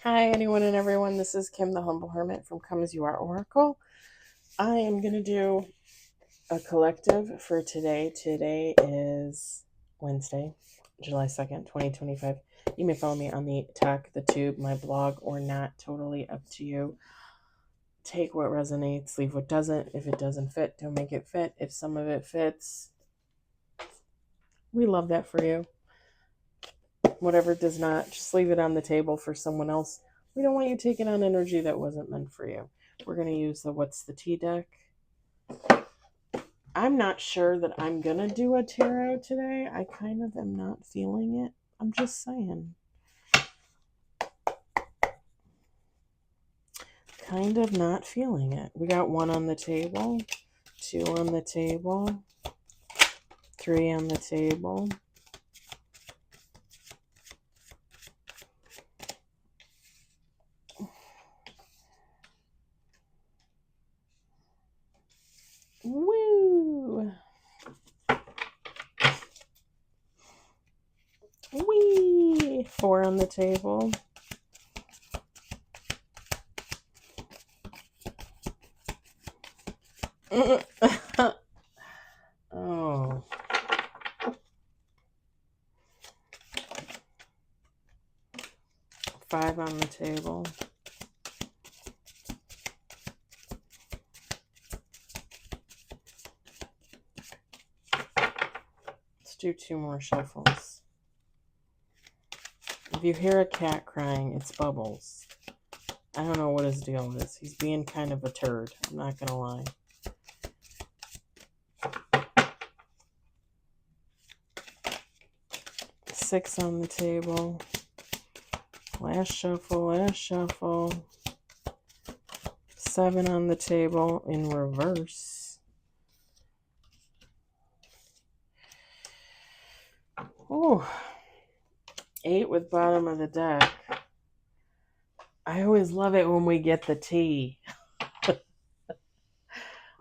Hi, anyone and everyone. This is Kim, the Humble Hermit from Come As You Are Oracle. I am going to do a collective for today. Today is Wednesday, July 2nd, 2025. You may follow me on the Talk, the Tube, my blog, or not. Totally up to you. Take what resonates, leave what doesn't. If it doesn't fit, don't make it fit. If some of it fits, we love that for you. Whatever does not, just leave it on the table for someone else. We don't want you taking on energy that wasn't meant for you. We're going to use the What's the Tea deck. I'm not sure that I'm going to do a tarot today. I kind of am not feeling it. I'm just saying. Kind of not feeling it. We got 1 on the table, 2 on the table, 3 on the table. Woo! Wee! 4 on the table. Oh. 5 on the table. Let's do 2 more shuffles. If you hear a cat crying, it's Bubbles. I don't know what his deal is. He's being kind of a turd. I'm not going to lie. Six on the table. Last shuffle, last shuffle. 7 on the table in reverse. Oh, 8 with bottom of the deck. I always love it when we get the tea.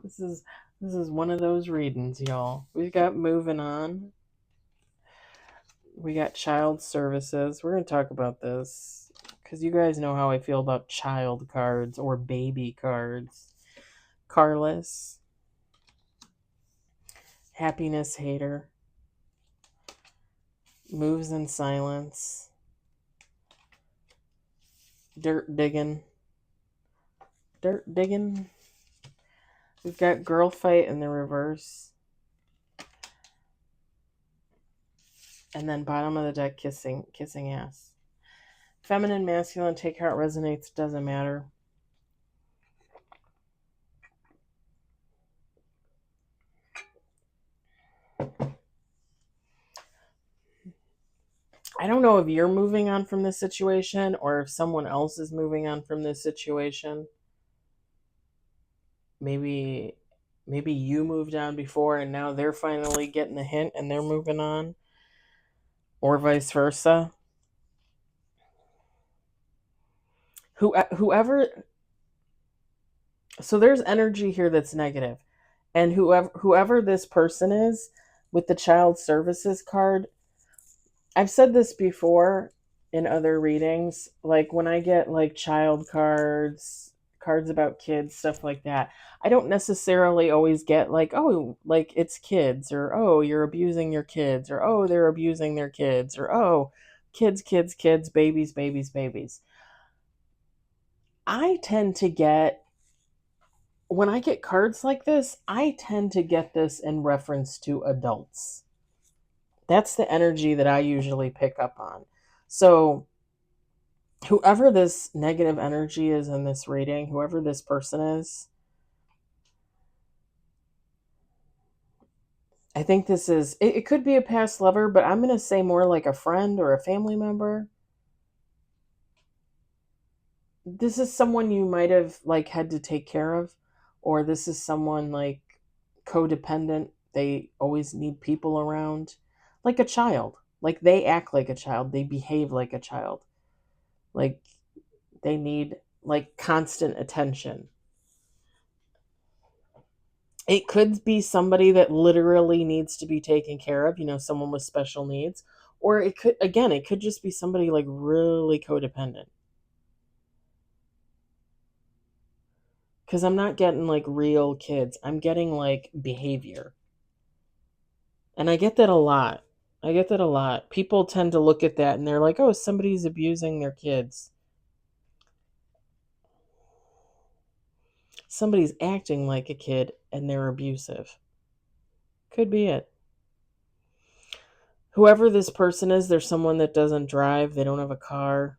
This is one of those readings, y'all. We've got moving on. We got child services. We're going to talk about this because you guys know how I feel about child cards or baby cards. Carless. Happiness hater. Moves in silence. Dirt digging. Dirt digging. We've got girl fight in the reverse. And then bottom of the deck, kissing ass. Feminine, masculine, take how it resonates, doesn't matter. I don't know if you're moving on from this situation or if someone else is moving on from this situation. Maybe you moved on before and now they're finally getting a hint and they're moving on. Or vice versa. Whoever, so there's energy here that's negative. And whoever this person is with the child services card, I've said this before in other readings, like when I get like child cards, cards about kids, stuff like that, I don't necessarily always get like, oh, like it's kids, or oh, you're abusing your kids, or oh, they're abusing their kids, or oh, kids, babies, babies. I tend to get, when I get cards like this, I tend to get this in reference to adults. That's the energy that I usually pick up on. So whoever this negative energy is in this reading, whoever this person is, I think this is, it could be a past lover, but I'm going to say more like a friend or a family member. This is someone you might have like had to take care of, or this is someone like codependent. They always need people around, like a child. Like they act like a child, they behave like a child. Like they need like constant attention. It could be somebody that literally needs to be taken care of, someone with special needs. Or it could just be somebody like really codependent. Because I'm not getting like real kids. I'm getting like behavior. And I get that a lot. I get that a lot. People tend to look at that and they're like, oh, somebody's abusing their kids. Somebody's acting like a kid and they're abusive. Could be it. Whoever this person is, there's someone that doesn't drive, they don't have a car.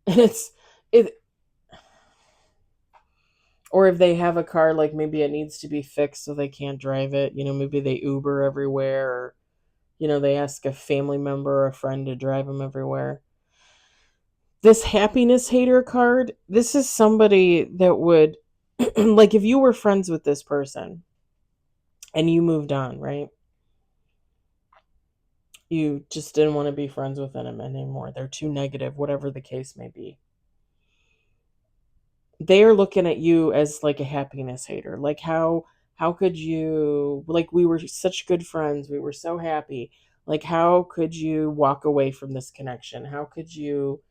And it or if they have a car, like maybe it needs to be fixed so they can't drive it. Maybe they Uber everywhere, or they ask a family member or a friend to drive them everywhere. This happiness hater card, this is somebody that would like if you were friends with this person and you moved on, right? You just didn't want to be friends with them anymore. They're too negative, whatever the case may be. They are looking at you as like a happiness hater. Like how could you, like, we were such good friends, we were so happy. Like, how could you walk away from this connection? How could you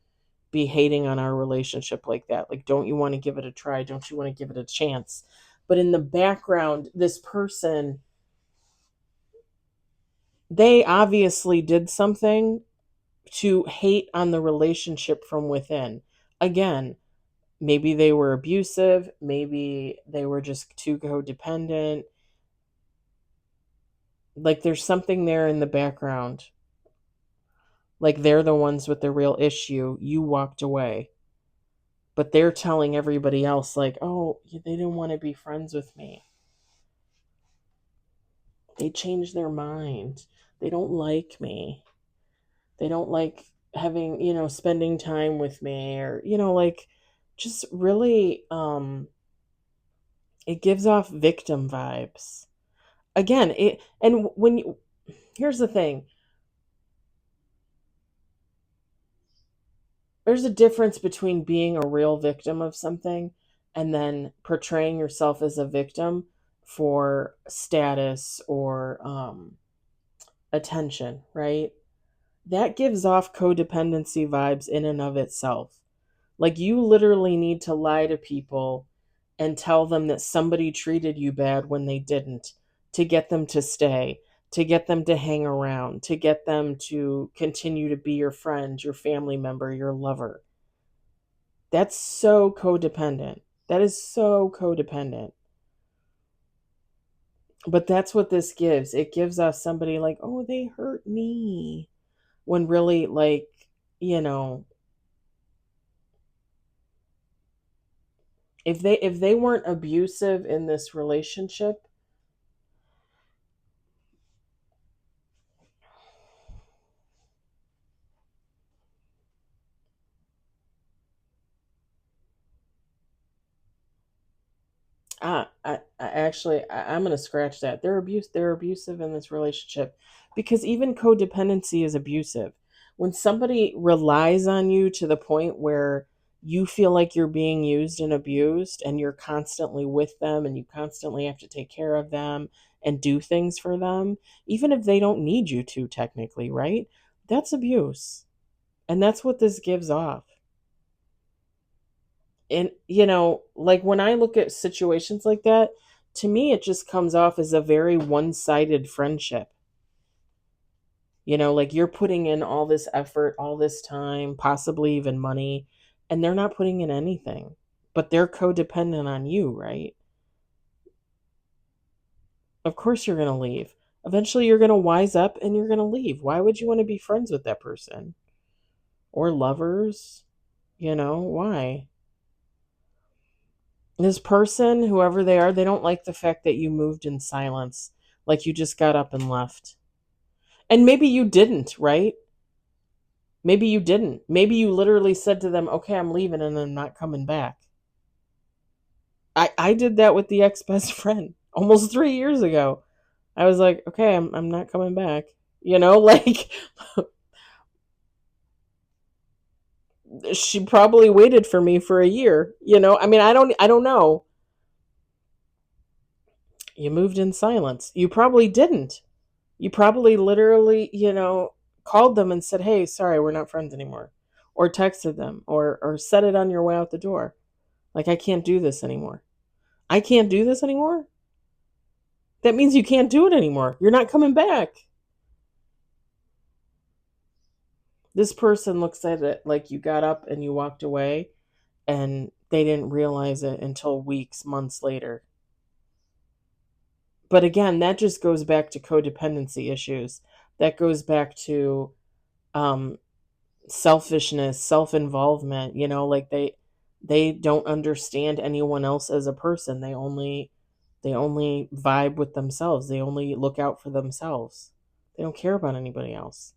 be hating on our relationship like that? Like, don't you want to give it a try? Don't you want to give it a chance? But in the background, this person, they obviously did something to hate on the relationship from within. Again, maybe they were abusive, maybe they were just too codependent. Like, there's something there in the background. Like, they're the ones with the real issue. You walked away. But they're telling everybody else, like, oh, they didn't want to be friends with me. They changed their mind. They don't like me. They don't like having, spending time with me, or, like, just really, it gives off victim vibes. Again, and when you, here's the thing, there's a difference between being a real victim of something and then portraying yourself as a victim for status or attention, right? That gives off codependency vibes in and of itself. Like, you literally need to lie to people and tell them that somebody treated you bad when they didn't, to get them to stay, to get them to hang around, to get them to continue to be your friend, your family member, your lover. That's so codependent. That is so codependent. But that's what this gives. It gives us somebody like, oh, they hurt me. When really, like, you know, if they weren't abusive in this relationship, I'm gonna scratch that. They're abusive in this relationship, because even codependency is abusive. When somebody relies on you to the point where you feel like you're being used and abused, and you're constantly with them, and you constantly have to take care of them and do things for them, even if they don't need you to, technically, right? That's abuse. And that's what this gives off. And, like, when I look at situations like that, to me, it just comes off as a very one sided friendship. Like, you're putting in all this effort, all this time, possibly even money, and they're not putting in anything, but they're codependent on you, right? Of course, you're going to leave. Eventually, you're going to wise up and you're going to leave. Why would you want to be friends with that person? Or lovers? Why? This person, whoever they are, they don't like the fact that you moved in silence, like you just got up and left. And maybe you didn't, right? Maybe you didn't. Maybe you literally said to them, okay, I'm leaving and I'm not coming back. I did that with the ex best friend almost 3 years ago. I was like, okay, I'm not coming back. Like, she probably waited for me for a year. I mean, I don't know. You moved in silence. You probably didn't. You probably literally, called them and said, hey, sorry, we're not friends anymore. Or texted them or said it on your way out the door. Like, I can't do this anymore. I can't do this anymore? That means you can't do it anymore. You're not coming back. This person looks at it like you got up and you walked away and they didn't realize it until weeks, months later. But again, that just goes back to codependency issues. That goes back to um, selfishness, self-involvement. Like they don't understand anyone else as a person. They only vibe with themselves. They only look out for themselves. They don't care about anybody else.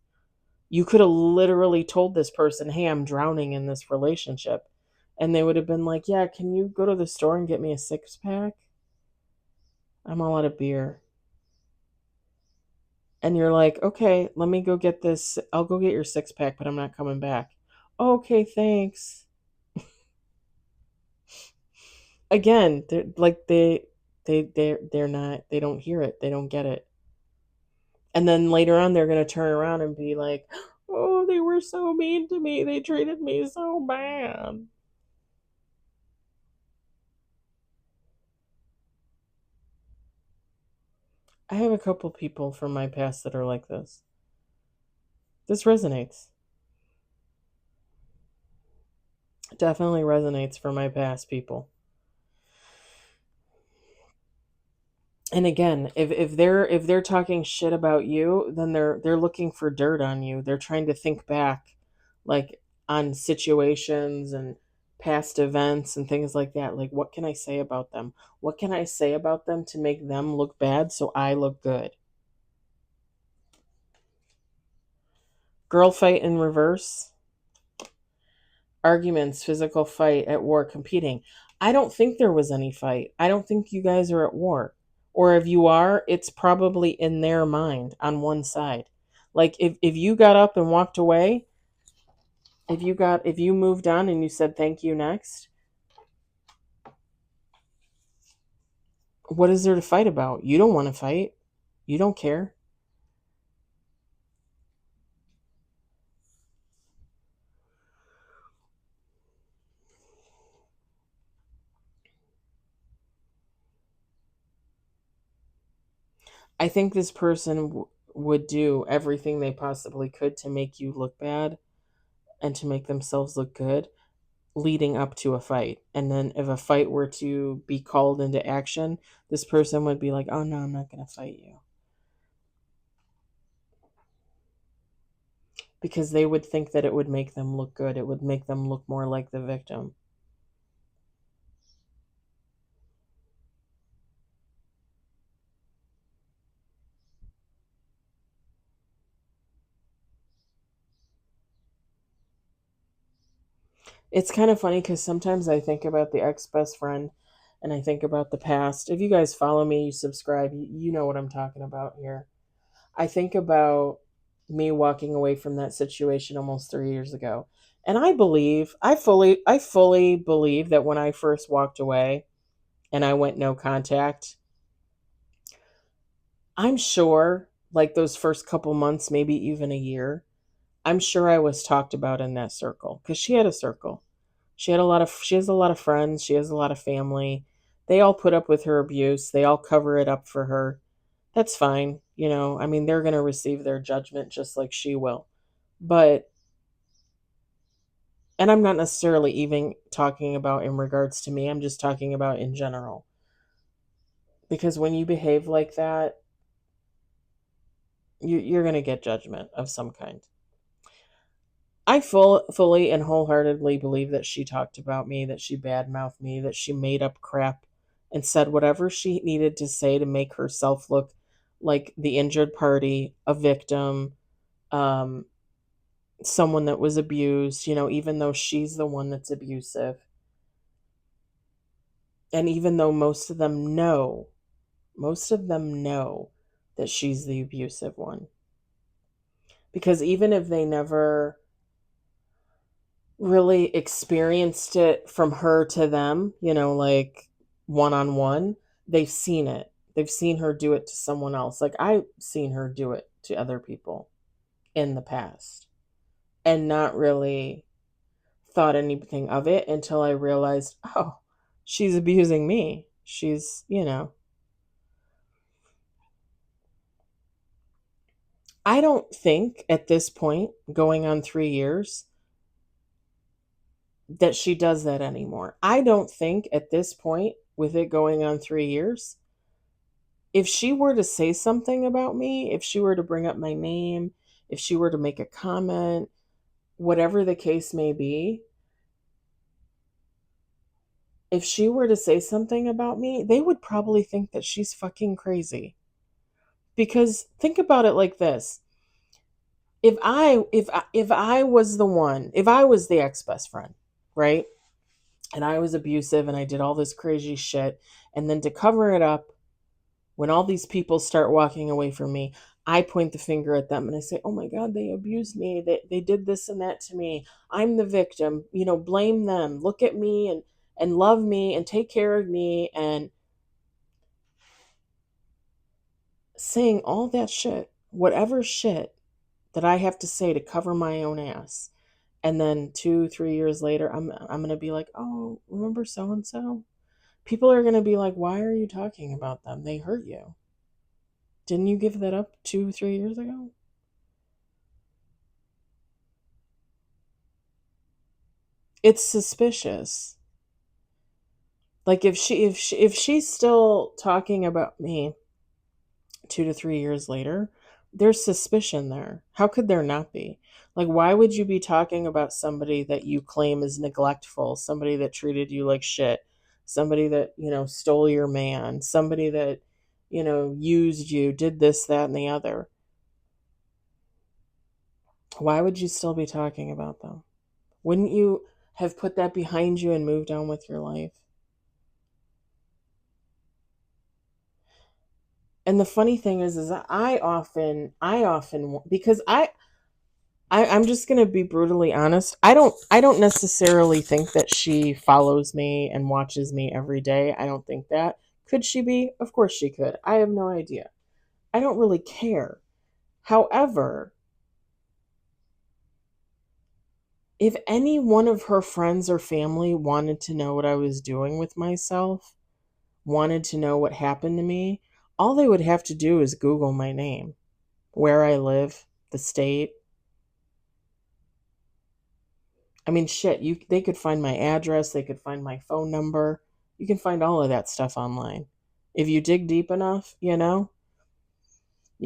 You could have literally told this person, hey, I'm drowning in this relationship. And they would have been like, yeah, can you go to the store and get me a 6-pack? I'm all out of beer. And you're like, okay, let me go get this. I'll go get your 6-pack, but I'm not coming back. Okay, thanks. Again, they're like they're not, they don't hear it. They don't get it. And then later on they're gonna turn around and be like, oh, they were so mean to me. They treated me so bad. I have a couple people from my past that are like this. This resonates. Definitely resonates for my past people. And again, if they're talking shit about you, then they're looking for dirt on you. They're trying to think back, like, on situations and past events and things like that. Like, what can I say about them? What can I say about them to make them look bad so I look good? Girl fight in reverse. Arguments, physical fight, at war, competing. I don't think there was any fight. I don't think you guys are at war. Or if you are, it's probably in their mind on one side. Like, if you got up and walked away, if you moved on and you said thank you next, what is there to fight about? You don't want to fight. You don't care. I think this person would do everything they possibly could to make you look bad and to make themselves look good leading up to a fight. And then if a fight were to be called into action, this person would be like, oh no, I'm not going to fight you. Because they would think that it would make them look good. It would make them look more like the victim. It's kind of funny because sometimes I think about the ex best friend and I think about the past. If you guys follow me, you subscribe, you know what I'm talking about here. I think about me walking away from that situation almost 3 years ago. And I fully believe that when I first walked away and I went no contact, I'm sure like those first couple months, maybe even a year, I'm sure I was talked about in that circle because she had a circle. She has a lot of friends. She has a lot of family. They all put up with her abuse. They all cover it up for her. That's fine. I mean, they're going to receive their judgment just like she will. But, and I'm not necessarily even talking about in regards to me, I'm just talking about in general. Because when you behave like that, you're going to get judgment of some kind. I fully and wholeheartedly believe that she talked about me, that she badmouthed me, that she made up crap and said whatever she needed to say to make herself look like the injured party, a victim, um, someone that was abused, even though she's the one that's abusive. And even though most of them know that she's the abusive one. Because even if they never really experienced it from her to them, like one on one, they've seen it. They've seen her do it to someone else. Like I've seen her do it to other people. in the past and not really thought anything of it until I realized, oh, she's abusing me. She's, I don't think at this point, going on 3 years, that she does that anymore. I don't think at this point, with it going on 3 years, if she were to say something about me, if she were to bring up my name, if she were to make a comment, whatever the case may be, if she were to say something about me, they would probably think that she's fucking crazy. Because think about it like this. If I was the one, if I was the ex-best friend, right? And I was abusive and I did all this crazy shit, and then to cover it up, when all these people start walking away from me, I point the finger at them and I say, oh my God, they abused me. They did this and that to me. I'm the victim. Blame them. Look at me and love me and take care of me, and saying all that shit, whatever shit that I have to say to cover my own ass. And then 2, 3 years later, I'm gonna be like, oh, remember so and so? People are gonna be like, why are you talking about them? They hurt you. Didn't you give that up 2, 3 years ago? It's suspicious. Like if she's still talking about me 2 to 3 years later, there's suspicion there. How could there not be? Like, why would you be talking about somebody that you claim is neglectful, somebody that treated you like shit, somebody that, stole your man, somebody that, used you, did this, that, and the other? Why would you still be talking about them? Wouldn't you have put that behind you and moved on with your life? And the funny thing is that I often, because I'm just gonna be brutally honest. I don't necessarily think that she follows me and watches me every day. I don't think that. Could she be? Of course she could. I have no idea. I don't really care. However, if any one of her friends or family wanted to know what I was doing with myself, wanted to know what happened to me, all they would have to do is Google my name, where I live, the state. I mean, shit, they could find my address, they could find my phone number. You can find all of that stuff online. If you dig deep enough, you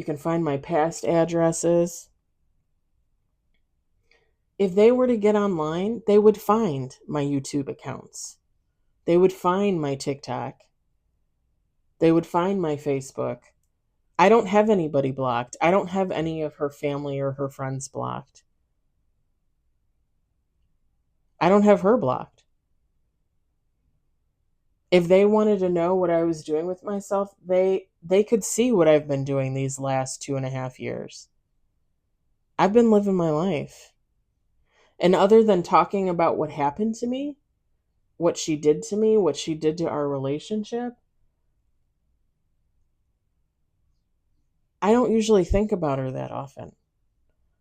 can find my past addresses. If they were to get online, they would find my YouTube accounts. They would find my TikTok. They would find my Facebook. I don't have anybody blocked. I don't have any of her family or her friends blocked. I don't have her blocked. If they wanted to know what I was doing with myself, they could see what I've been doing these last 2.5 years. I've been living my life. And other than talking about what happened to me, what she did to me, what she did to our relationship, I don't usually think about her that often.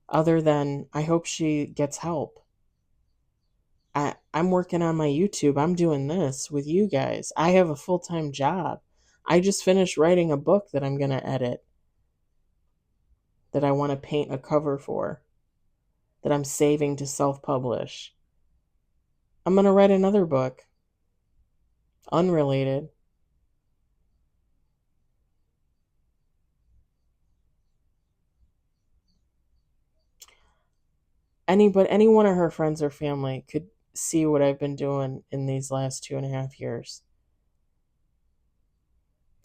Other than I hope she gets help. I'm working on my YouTube. I'm doing this with you guys. I have a full-time job. I just finished writing a book that I'm going to edit, that I want to paint a cover for, that I'm saving to self-publish. I'm going to write another book, unrelated. Any one of her friends or family could see what I've been doing in these last 2.5 years.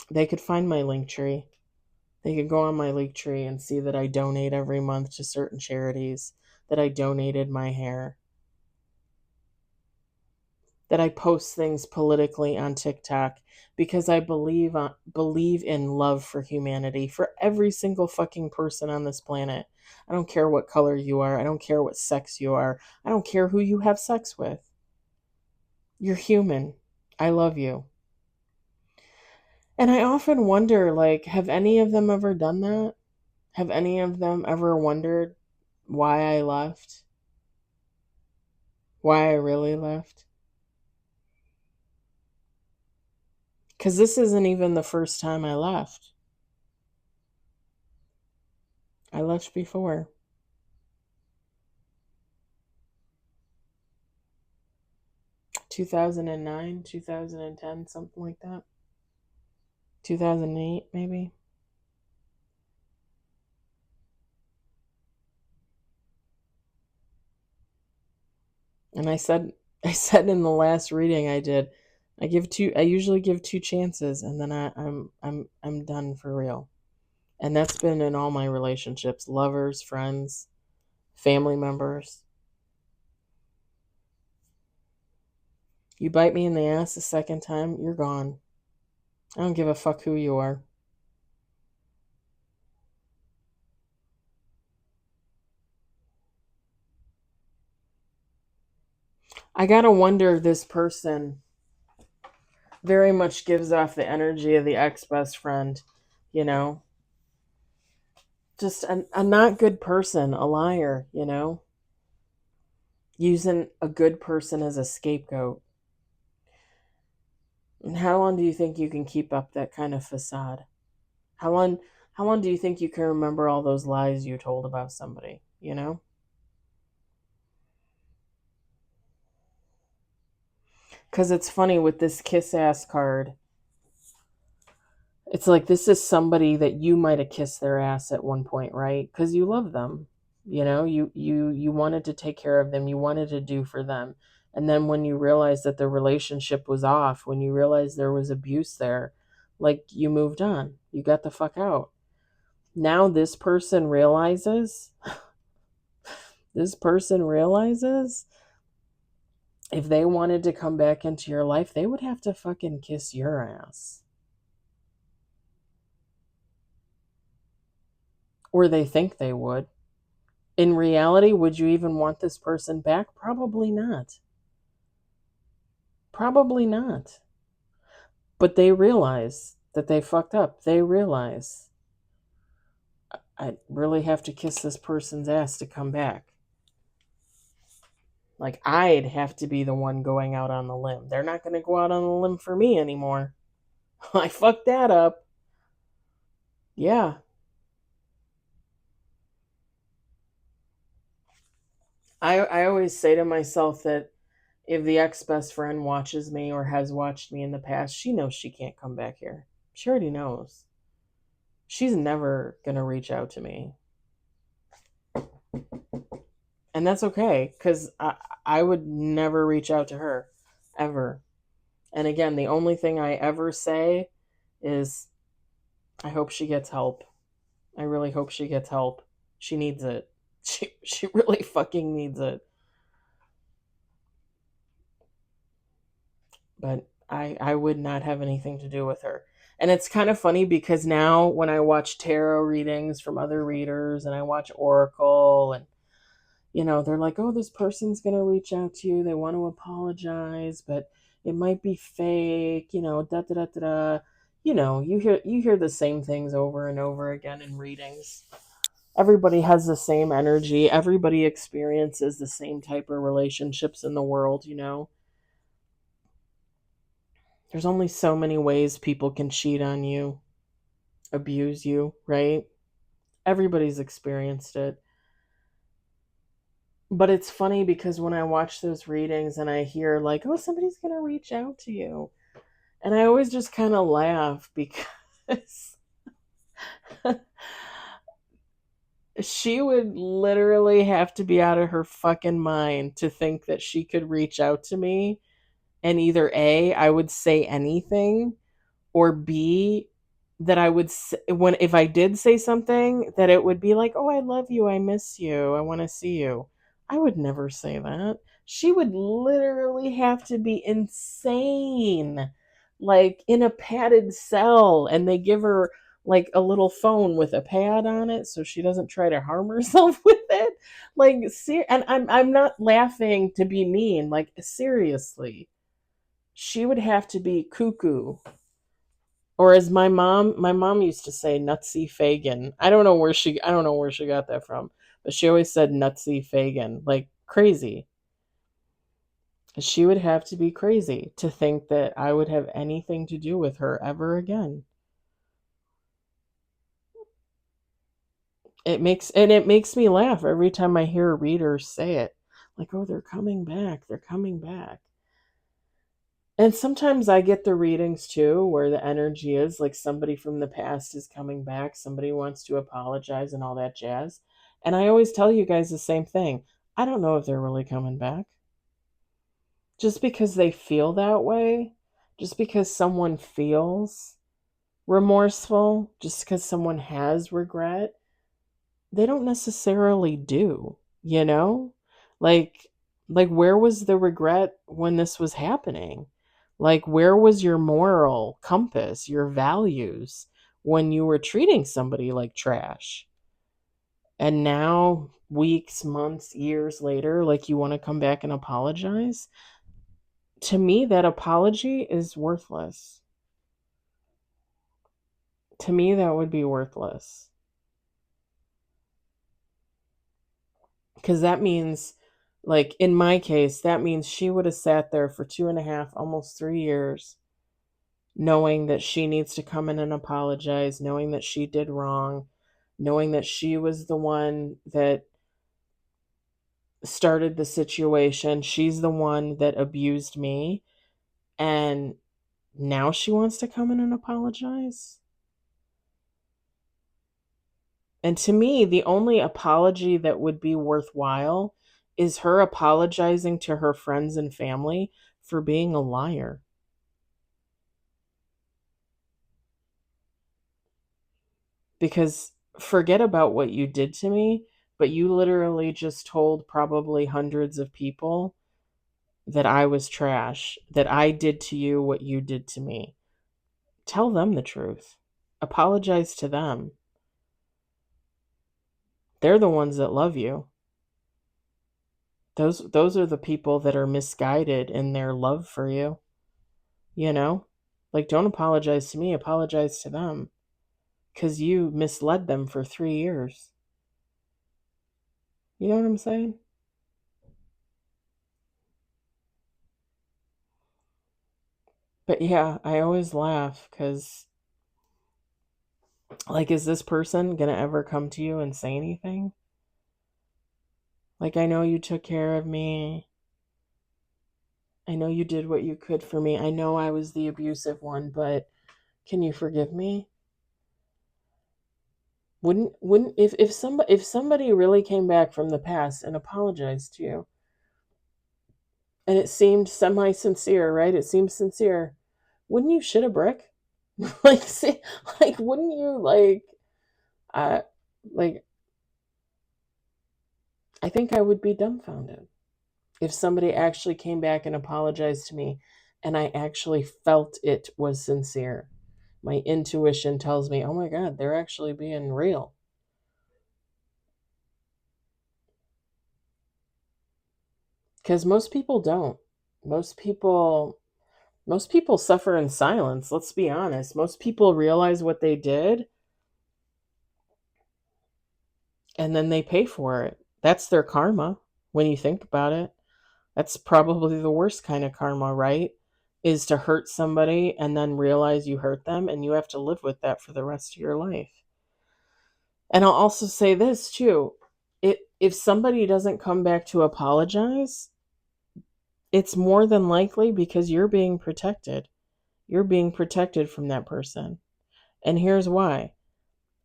They could find my link tree. They could go on my link tree and see that I donate every month to certain charities, that I donated my hair, that I post things politically on TikTok because I believe in love for humanity, for every single fucking person on this planet. I don't care what color you are. I don't care what sex you are. I don't care who you have sex with. You're human. I love you. And I often wonder, like, have any of them ever done that? Have any of them ever wondered why I left, why I really left. Because this isn't even the first time I left. I left before. 2009, 2010, something like that. 2008, maybe. And I said in the last reading I did, I usually give two chances, and then I'm done for real. And that's been in all my relationships, lovers, friends, family members. You bite me in the ass the second time, you're gone. I don't give a fuck who you are. I gotta wonder if this person very much gives off the energy of the ex best friend, you know? Just a not good person, a liar, you know? Using a good person as a scapegoat. And how long do you think you can keep up that kind of facade? How long how long do you think you can remember all those lies you told about somebody, you know? Cuz it's funny with this kiss ass card. It's like this is somebody that you might have kissed their ass at one point, right? Cuz you love them. You know, you wanted to take care of them, you wanted to do for them. And then when you realized that the relationship was off, when you realized there was abuse there, like you moved on. You got the fuck out. Now this person realizes if they wanted to come back into your life, they would have to fucking kiss your ass. Or they think they would. In reality, would you even want this person back? Probably not. Probably not. But they realize that they fucked up. They realize I really have to kiss this person's ass to come back. Like, I'd have to be the one going out on the limb. They're not going to go out on the limb for me anymore. I fucked that up. Yeah. I always say to myself that if the ex best friend watches me or has watched me in the past, she knows she can't come back here. She already knows. She's never going to reach out to me. And that's okay, because I would never reach out to her, ever. And again, the only thing I ever say is, I hope she gets help. I really hope she gets help. She needs it. She really fucking needs it. But I would not have anything to do with her. And it's kind of funny because now when I watch tarot readings from other readers and I watch Oracle and they're like, "Oh, this person's going to reach out to you. They want to apologize, but it might be fake, da da da da da." You hear the same things over and over again in readings. Everybody has the same energy. Everybody experiences the same type of relationships in the world. There's only so many ways people can cheat on you, abuse you, right? Everybody's experienced it. But it's funny because when I watch those readings and I hear like, "Oh, somebody's going to reach out to you." And I always just kind of laugh because she would literally have to be out of her fucking mind to think that she could reach out to me and either A, I would say anything, or B, that I would when if I did say something that it would be like, "Oh, I love you, I miss you, I want to see you." I would never say that. She would literally have to be insane, like in a padded cell, and they give her like a little phone with a pad on it so she doesn't try to harm herself with it. Like, and I'm not laughing to be mean. Like, seriously, she would have to be cuckoo, or as my mom used to say, nutsy Fagin. I don't know where she got that from. but she always said nutsy Fagin, like crazy. She would have to be crazy to think that I would have anything to do with her ever again. It makes me laugh every time I hear readers say it. Like, oh, they're coming back. They're coming back. And sometimes I get the readings too where the energy is like somebody from the past is coming back, somebody wants to apologize and all that jazz. And I always tell you guys the same thing. I don't know if they're really coming back. Just because they feel that way, just because someone feels remorseful, just because someone has regret, they don't necessarily do, you know? Like like where was the regret when this was happening? Like where was your moral compass, your values when you were treating somebody like trash? And now weeks, months, years later, like you want to come back and apologize? To me that apology is worthless. To me that would be worthless. Because that means, like in my case, that means she would have sat there for 2.5, almost 3 years, knowing that she needs to come in and apologize, knowing that she did wrong, knowing that she was the one that started the situation. She's the one that abused me. And now she wants to come in and apologize. And to me, the only apology that would be worthwhile is her apologizing to her friends and family for being a liar. Because forget about what you did to me, but you literally just told probably hundreds of people that I was trash, that I did to you what you did to me. Tell them the truth. Apologize to them. They're the ones that love you. Those are the people that are misguided in their love for you, you know? Like don't apologize to me, apologize to them cuz you misled them for 3 years. You know what I'm saying? But yeah, I always laugh cuz like is this person going to ever come to you and say anything? Like I know you took care of me. I know you did what you could for me. I know I was the abusive one, but can you forgive me? Wouldn't if somebody really came back from the past and apologized to you and it seemed semi sincere, right? It seemed sincere. Wouldn't you shit a brick? like see, like wouldn't you uh like I think I would be dumbfounded if somebody actually came back and apologized to me and I actually felt it was sincere. My intuition tells me, "Oh my god, they're actually being real." Cuz most people don't. Most people most people suffer in silence, let's be honest. Most people realize what they did and then they pay for it. That's their karma when you think about it. That's probably the worst kind of karma, right? Is to hurt somebody and then realize you hurt them and you have to live with that for the rest of your life. And I'll also say this too. If somebody doesn't come back to apologize, it's more than likely because you're being protected. You're being protected from that person. And here's why.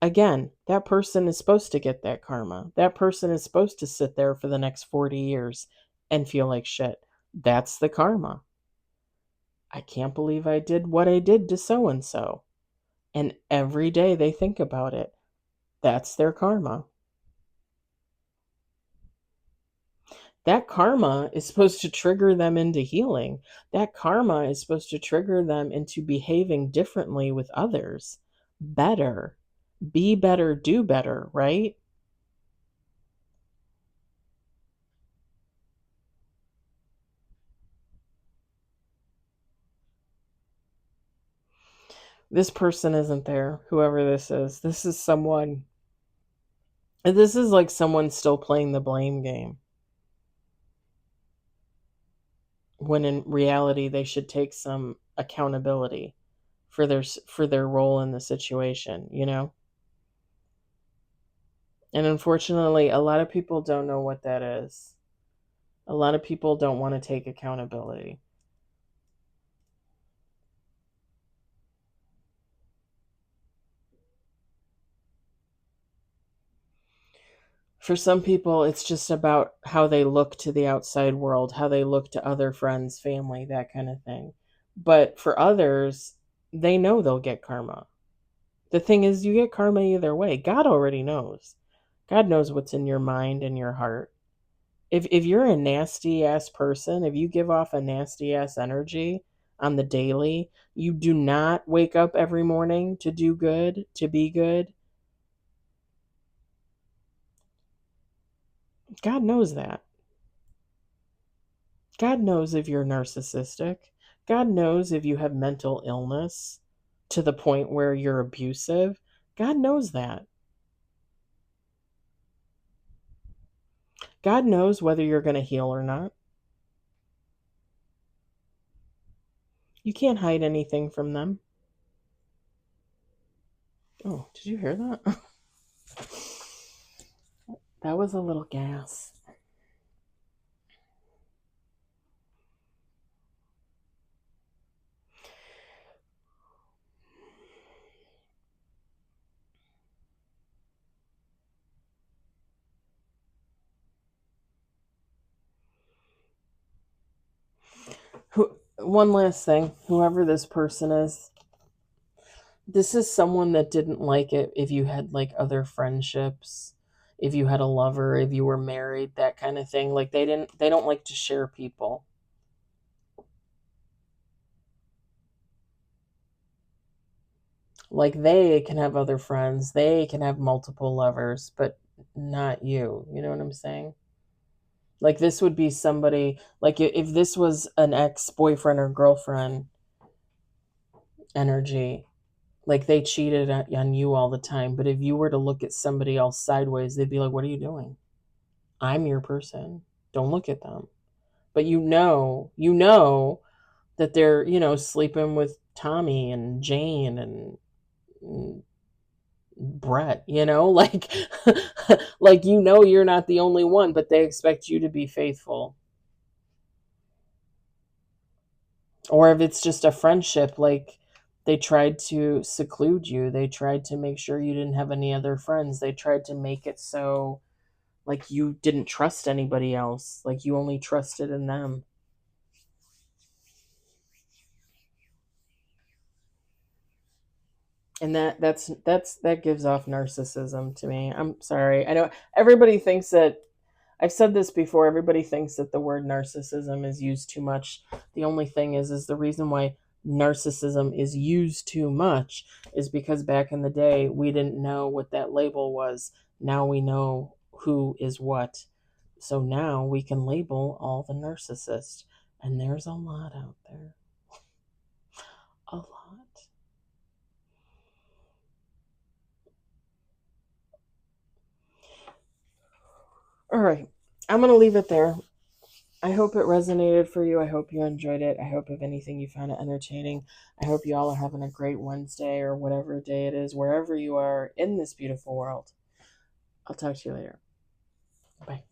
Again, that person is supposed to get that karma. That person is supposed to sit there for the next 40 years and feel like shit. That's the karma. I can't believe I did what I did to so and so. And every day they think about it. That's their karma. That karma is supposed to trigger them into healing. That karma is supposed to trigger them into behaving differently with others. Better. Be better, do better, right? This person isn't there, whoever this is. This is someone This is like someone still playing the blame game, when in reality they should take some accountability for their role in the situation, you know? And unfortunately, a lot of people don't know what that is. A lot of people don't want to take accountability. For some people, it's just about how they look to the outside world, how they look to other friends, family, that kind of thing. But for others, they know they'll get karma. The thing is, you get karma either way. God already knows. God knows what's in your mind and your heart. If you're a nasty ass person, if you give off a nasty ass energy on the daily, you do not wake up every morning to do good, to be good. God knows that. God knows if you're narcissistic. God knows if you have mental illness to the point where you're abusive. God knows that. God knows whether you're going to heal or not. You can't hide anything from them. Oh, did you hear that? That was a little gas. One last thing, whoever this person is, this is someone that didn't like it if you had like other friendships, if you had a lover, if you were married, that kind of thing. Like they don't like to share people. Like they can have other friends, they can have multiple lovers, but not you. You know what I'm saying? Like this would be somebody, like if this was an ex-boyfriend or girlfriend energy, like they cheated on you all the time. But if you were to look at somebody else sideways, they'd be like, what are you doing? I'm your person. Don't look at them. But that they're, sleeping with Tommy and Jane and Brett, like like you're not the only one, but they expect you to be faithful. Or if it's just a friendship, like they tried to seclude you, they tried to make sure you didn't have any other friends, they tried to make it so like you didn't trust anybody else, like you only trusted in them. And that gives off narcissism to me. I'm sorry. I know everybody thinks that, I've said this before, everybody thinks that the word narcissism is used too much. The only thing is the reason why narcissism is used too much is because back in the day we didn't know what that label was. Now we know who is what. So now we can label all the narcissists. And there's a lot out there. A lot. All right. I'm going to leave it there. I hope it resonated for you. I hope you enjoyed it. I hope, if anything, you found it entertaining. I hope you all are having a great Wednesday or whatever day it is, wherever you are in this beautiful world. I'll talk to you later. Bye.